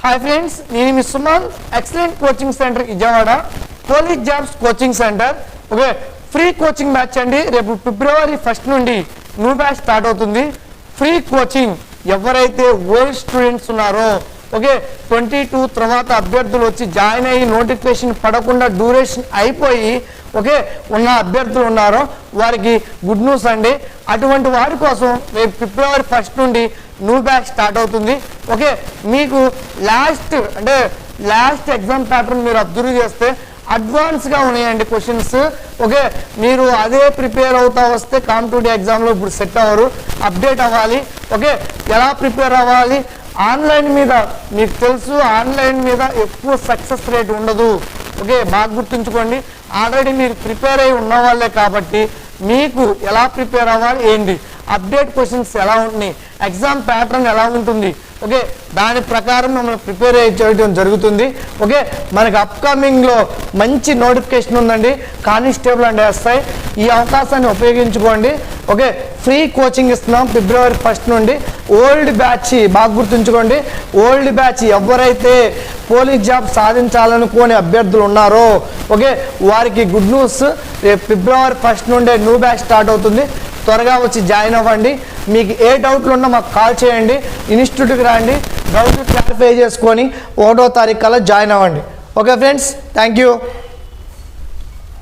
Hi friends, నేను మీ Suman. Excellent coaching centre Vijayawada, police jobs coaching centre. Okay, free coaching batch అండి. రేపు February 1 నుండి న్యూ బ్యాచ్ స్టార్ట్ అవుతుంది. ఫ్రీ కోచింగ్ ఎవరైతే ఓల్డ్ స్టూడెంట్స్ ఉన్నారో, ఓకే 22 తర్వాత అభ్యర్థులు వచ్చి జాయిన్ అయ్యి నోటిఫికేషన్ పడకుండా డ్యూరేషన్ అయిపోయి ఓకే ఉన్న అభ్యర్థులు ఉన్నారో వారికి గుడ్ న్యూస్ అండి. అటువంటి వారి కోసం రేపు ఫిబ్రవరి 1 నుండి న్యూ బ్యాచ్ స్టార్ట్ అవుతుంది. ఓకే, మీకు లాస్ట్ ఎగ్జామ్ ప్యాటర్న్ మీరు అబ్జర్వ్ చేస్తే అడ్వాన్స్గా ఉన్నాయండి క్వశ్చన్స్. ఓకే, మీరు అదే ప్రిపేర్ అవుతా వస్తే కాంపిటేటివ్ ఎగ్జామ్లో ఇప్పుడు సెట్ అవ్వరు, అప్డేట్ అవ్వాలి. ఓకే, ఎలా ప్రిపేర్ అవ్వాలి? ఆన్లైన్ మీద మీకు తెలుసు, ఆన్లైన్ మీద ఎక్కువ సక్సెస్ రేట్ ఉండదు. ఓకే, బాగా గుర్తుంచుకోండి. ఆల్రెడీ మీరు ప్రిపేర్ అయి ఉన్న వాళ్ళే కాబట్టి మీకు ఎలా ప్రిపేర్ అవ్వాలి, ఏంటి అప్డేట్ క్వశ్చన్స్ ఎలా ఉంటున్నాయి, ఎగ్జామ్ ప్యాటర్న్ ఎలా ఉంటుంది, ఓకే దాని ప్రకారం మమ్మల్ని ప్రిపేర్ చేయడం జరుగుతుంది. ఓకే, మనకి అప్కమింగ్లో మంచి నోటిఫికేషన్ ఉందండి, కానిస్టేబుల్ అండ్ ఎస్ఐ. ఈ అవకాశాన్ని ఉపయోగించుకోండి. ఓకే, ఫ్రీ కోచింగ్ ఇస్తున్నాం ఫిబ్రవరి 1 నుండి. ఓల్డ్ బ్యాచ్ బాగా గుర్తుంచుకోండి. ఓల్డ్ బ్యాచ్ ఎవరైతే పోలీస్ జాబ్ సాధించాలనుకునే అభ్యర్థులు ఉన్నారో ఓకే వారికి గుడ్ న్యూస్. రేపు ఫిబ్రవరి 1 నుండే న్యూ బ్యాచ్ స్టార్ట్ అవుతుంది. త్వరగా వచ్చి జాయిన్ అవ్వండి. మీకు ఏ డౌట్లు ఉన్నా మాకు కాల్ చేయండి, ఇన్స్టిట్యూట్కి రండి, డౌట్లు క్లారిఫై చేసుకొని 1వ తారీఖు కల్లా జాయిన్ అవ్వండి. Okay friends, thank you.